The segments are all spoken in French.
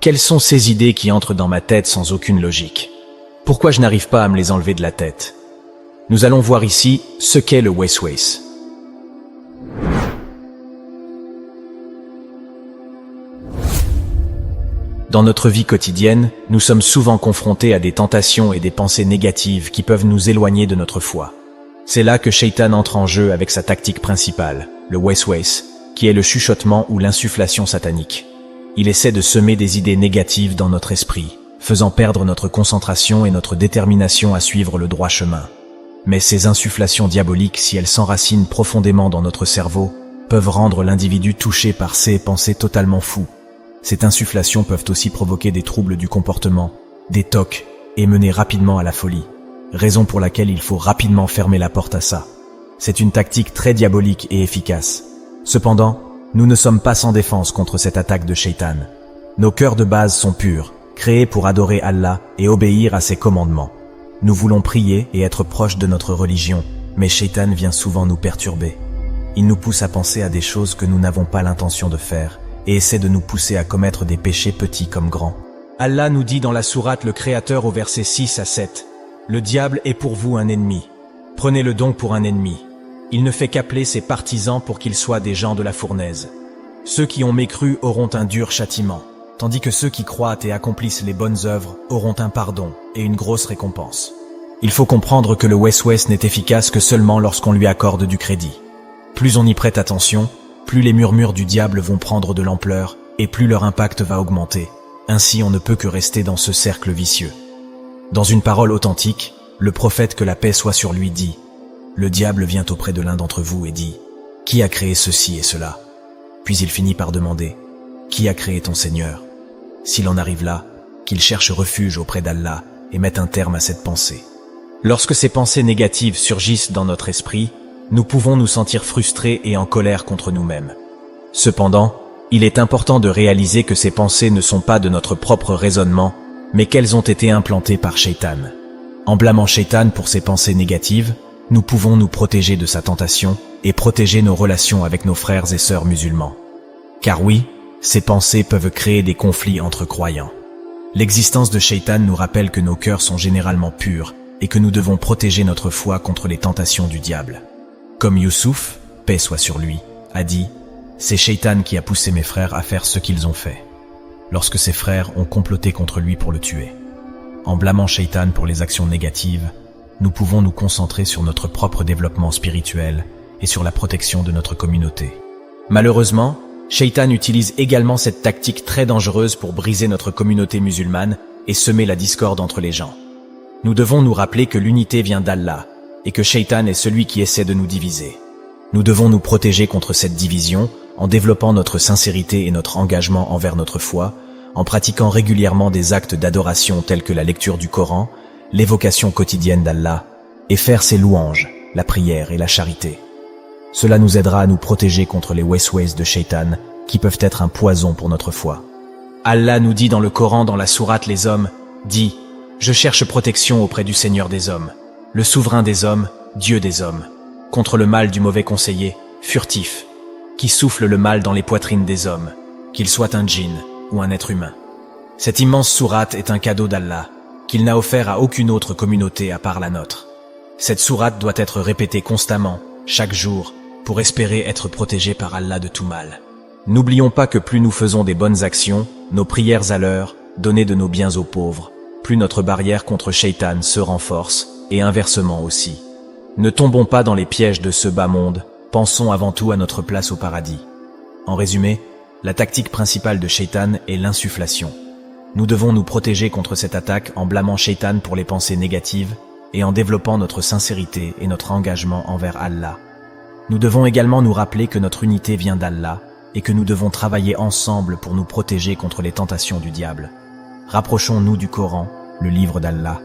Quelles sont ces idées qui entrent dans ma tête sans aucune logique? Pourquoi je n'arrive pas à me les enlever de la tête? Nous allons voir ici ce qu'est le Waswas. Dans notre vie quotidienne, nous sommes souvent confrontés à des tentations et des pensées négatives qui peuvent nous éloigner de notre foi. C'est là que Shaitan entre en jeu avec sa tactique principale, le Waswas, qui est le chuchotement ou l'insufflation satanique. Il essaie de semer des idées négatives dans notre esprit, faisant perdre notre concentration et notre détermination à suivre le droit chemin. Mais ces insufflations diaboliques, si elles s'enracinent profondément dans notre cerveau, peuvent rendre l'individu touché par ces pensées totalement fous. Ces insufflations peuvent aussi provoquer des troubles du comportement, des tocs, et mener rapidement à la folie. Raison pour laquelle il faut rapidement fermer la porte à ça. C'est une tactique très diabolique et efficace. Cependant, nous ne sommes pas sans défense contre cette attaque de Shaitan. Nos cœurs de base sont purs, créés pour adorer Allah et obéir à ses commandements. Nous voulons prier et être proches de notre religion, mais Shaitan vient souvent nous perturber. Il nous pousse à penser à des choses que nous n'avons pas l'intention de faire et essaie de nous pousser à commettre des péchés petits comme grands. Allah nous dit dans la sourate le Créateur au verset 6 à 7, « Le diable est pour vous un ennemi. Prenez-le donc pour un ennemi. Il ne fait qu'appeler ses partisans pour qu'ils soient des gens de la fournaise. Ceux qui ont mécru auront un dur châtiment, tandis que ceux qui croient et accomplissent les bonnes œuvres auront un pardon et une grosse récompense. » Il faut comprendre que le Waswas n'est efficace que seulement lorsqu'on lui accorde du crédit. Plus on y prête attention, plus les murmures du diable vont prendre de l'ampleur et plus leur impact va augmenter. Ainsi, on ne peut que rester dans ce cercle vicieux. Dans une parole authentique, le prophète, que la paix soit sur lui, dit « Le diable vient auprès de l'un d'entre vous et dit « Qui a créé ceci et cela ?» Puis il finit par demander « Qui a créé ton Seigneur ?» S'il en arrive là, qu'il cherche refuge auprès d'Allah et mette un terme à cette pensée. Lorsque ces pensées négatives surgissent dans notre esprit, nous pouvons nous sentir frustrés et en colère contre nous-mêmes. Cependant, il est important de réaliser que ces pensées ne sont pas de notre propre raisonnement, mais qu'elles ont été implantées par Shaitan. En blâmant Shaitan pour ses pensées négatives, nous pouvons nous protéger de sa tentation et protéger nos relations avec nos frères et sœurs musulmans. Car oui, ces pensées peuvent créer des conflits entre croyants. L'existence de Shaitan nous rappelle que nos cœurs sont généralement purs et que nous devons protéger notre foi contre les tentations du diable. Comme Youssouf, paix soit sur lui, a dit « C'est Shaitan qui a poussé mes frères à faire ce qu'ils ont fait » lorsque ses frères ont comploté contre lui pour le tuer. En blâmant Shaitan pour les actions négatives, nous pouvons nous concentrer sur notre propre développement spirituel et sur la protection de notre communauté. Malheureusement, Shaitan utilise également cette tactique très dangereuse pour briser notre communauté musulmane et semer la discorde entre les gens. Nous devons nous rappeler que l'unité vient d'Allah et que Shaitan est celui qui essaie de nous diviser. Nous devons nous protéger contre cette division en développant notre sincérité et notre engagement envers notre foi, en pratiquant régulièrement des actes d'adoration tels que la lecture du Coran, l'évocation quotidienne d'Allah, et faire ses louanges, la prière et la charité. Cela nous aidera à nous protéger contre les Waswas de Shaitan qui peuvent être un poison pour notre foi. Allah nous dit dans le Coran, dans la sourate Les Hommes, dit « Je cherche protection auprès du Seigneur des hommes, le souverain des hommes, Dieu des hommes, contre le mal du mauvais conseiller, furtif, qui souffle le mal dans les poitrines des hommes, qu'il soit un djinn ou un être humain. » Cette immense sourate est un cadeau d'Allah, qu'il n'a offert à aucune autre communauté à part la nôtre. Cette sourate doit être répétée constamment, chaque jour, pour espérer être protégé par Allah de tout mal. N'oublions pas que plus nous faisons des bonnes actions, nos prières à l'heure, donner de nos biens aux pauvres, plus notre barrière contre Shaitan se renforce, et inversement aussi. Ne tombons pas dans les pièges de ce bas monde, pensons avant tout à notre place au paradis. En résumé, la tactique principale de Shaitan est l'insufflation. Nous devons nous protéger contre cette attaque en blâmant Shaitan pour les pensées négatives et en développant notre sincérité et notre engagement envers Allah. Nous devons également nous rappeler que notre unité vient d'Allah et que nous devons travailler ensemble pour nous protéger contre les tentations du diable. Rapprochons-nous du Coran, le livre d'Allah,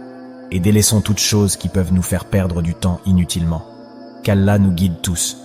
et délaissons toutes choses qui peuvent nous faire perdre du temps inutilement. Qu'Allah nous guide tous.